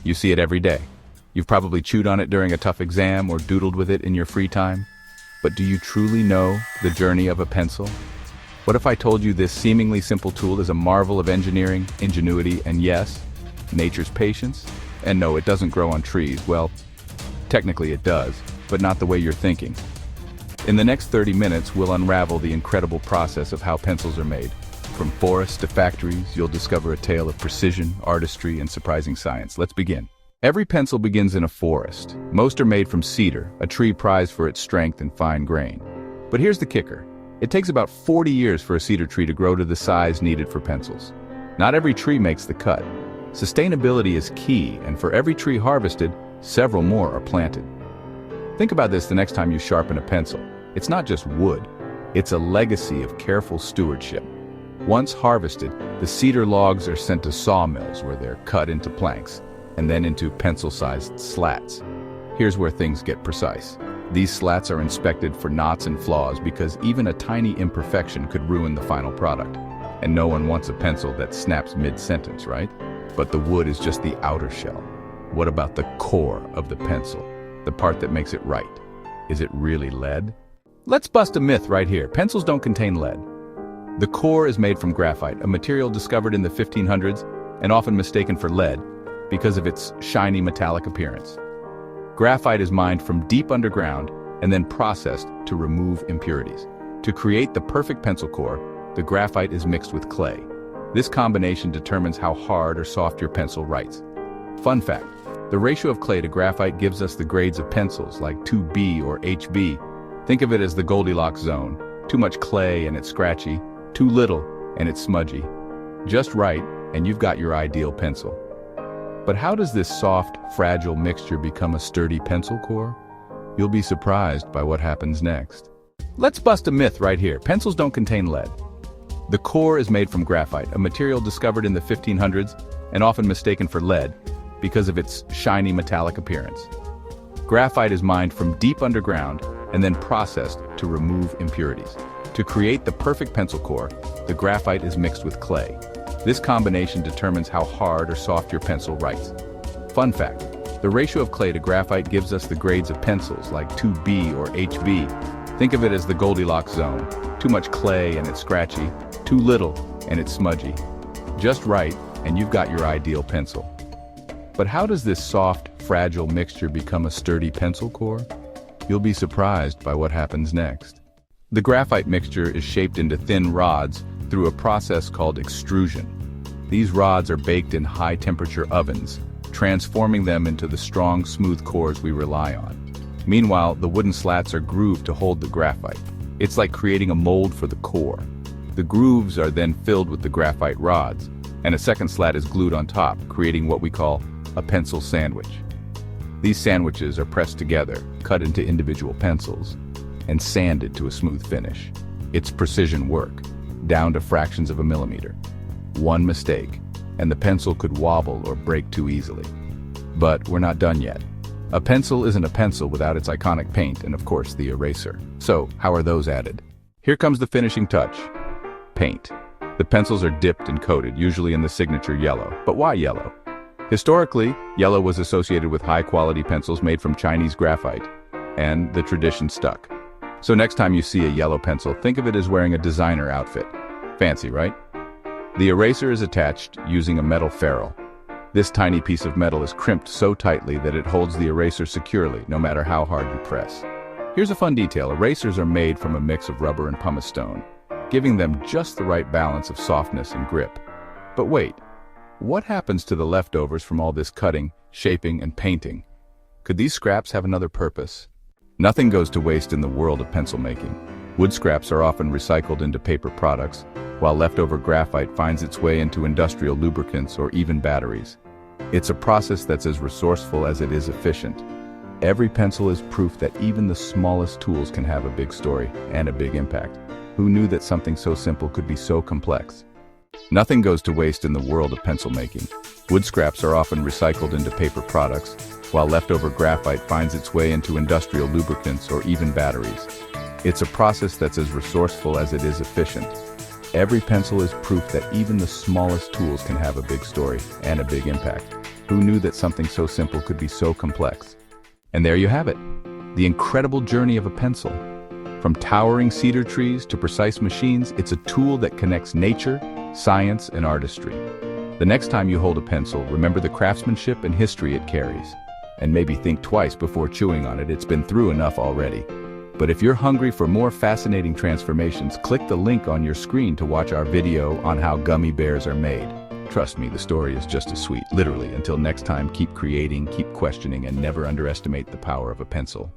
You see it every day. You've probably chewed on it during a tough exam or doodled with it in your free time. But do you truly know the journey of a pencil? What if I told you this seemingly simple tool is a marvel of engineering, ingenuity, and yes, nature's patience? And no, it doesn't grow on trees. Well, technically it does, but not the way you're thinking. In the next 30 minutes, we'll unravel the incredible process of how pencils are made. From forests to factories, you'll discover a tale of precision, artistry, and surprising science. Let's begin. Every pencil begins in a forest. Most are made from cedar, a tree prized for its strength and fine grain. But here's the kicker. It takes about 40 years for a cedar tree to grow to the size needed for pencils. Not every tree makes the cut. Sustainability is key, and for every tree harvested, several more are planted. Think about this the next time you sharpen a pencil. It's not just wood. It's a legacy of careful stewardship. Once harvested, the cedar logs are sent to sawmills where they're cut into planks, and then into pencil-sized slats. Here's where things get precise. These slats are inspected for knots and flaws because even a tiny imperfection could ruin the final product. And no one wants a pencil that snaps mid-sentence, right? But the wood is just the outer shell. What about the core of the pencil? The part that makes it right? Is it really lead? Let's bust a myth right here. Pencils don't contain lead. The core is made from graphite, a material discovered in the 1500s and often mistaken for lead because of its shiny metallic appearance. Graphite is mined from deep underground and then processed to remove impurities. To create the perfect pencil core, the graphite is mixed with clay. This combination determines how hard or soft your pencil writes. Fun fact, the ratio of clay to graphite gives us the grades of pencils like 2B or HB. Think of it as the Goldilocks zone. Too much clay and it's scratchy, too little and it's smudgy. Just right, and you've got your ideal pencil. But how does this soft, fragile mixture become a sturdy pencil core? You'll be surprised by what happens next. Let's bust a myth right here. Pencils don't contain lead. The core is made from graphite, a material discovered in the 1500s and often mistaken for lead because of its shiny metallic appearance. Graphite is mined from deep underground and then processed to remove impurities. To create the perfect pencil core, the graphite is mixed with clay. This combination determines how hard or soft your pencil writes. Fun fact, the ratio of clay to graphite gives us the grades of pencils like 2B or HB. Think of it as the Goldilocks zone. Too much clay and it's scratchy, too little and it's smudgy. Just right, and you've got your ideal pencil. But how does this soft, fragile mixture become a sturdy pencil core? You'll be surprised by what happens next. The graphite mixture is shaped into thin rods through a process called extrusion. These rods are baked in high-temperature ovens, transforming them into the strong, smooth cores we rely on. Meanwhile, the wooden slats are grooved to hold the graphite. It's like creating a mold for the core. The grooves are then filled with the graphite rods, and a second slat is glued on top, creating what we call a pencil sandwich. These sandwiches are pressed together, cut into individual pencils, and sanded to a smooth finish. It's precision work, down to fractions of a millimeter. One mistake, and the pencil could wobble or break too easily. But we're not done yet. A pencil isn't a pencil without its iconic paint and, of course, the eraser. So, how are those added? Here comes the finishing touch. Paint. The pencils are dipped and coated, usually in the signature yellow. But why yellow? Historically, yellow was associated with high-quality pencils made from Chinese graphite, and the tradition stuck. So next time you see a yellow pencil, think of it as wearing a designer outfit. Fancy, right? The eraser is attached using a metal ferrule. This tiny piece of metal is crimped so tightly that it holds the eraser securely, no matter how hard you press. Here's a fun detail. Erasers are made from a mix of rubber and pumice stone, giving them just the right balance of softness and grip. But wait, what happens to the leftovers from all this cutting, shaping, and painting? Could these scraps have another purpose? Nothing goes to waste in the world of pencil making. Wood scraps are often recycled into paper products, while leftover graphite finds its way into industrial lubricants or even batteries. It's a process that's as resourceful as it is efficient. Every pencil is proof that even the smallest tools can have a big story and a big impact. Who knew that something so simple could be so complex? Nothing goes to waste in the world of pencil making. Wood scraps are often recycled into paper products, while leftover graphite finds its way into industrial lubricants or even batteries. It's a process that's as resourceful as it is efficient. Every pencil is proof that even the smallest tools can have a big story and a big impact. Who knew that something so simple could be so complex? And there you have it, the incredible journey of a pencil. From towering cedar trees to precise machines, it's a tool that connects nature, science, and artistry. The next time you hold a pencil, remember the craftsmanship and history it carries. And maybe think twice before chewing on it. It's been through enough already. But if you're hungry for more fascinating transformations, click the link on your screen to watch our video on how gummy bears are made. Trust me, the story is just as sweet. Literally, until next time, keep creating, keep questioning, and never underestimate the power of a pencil.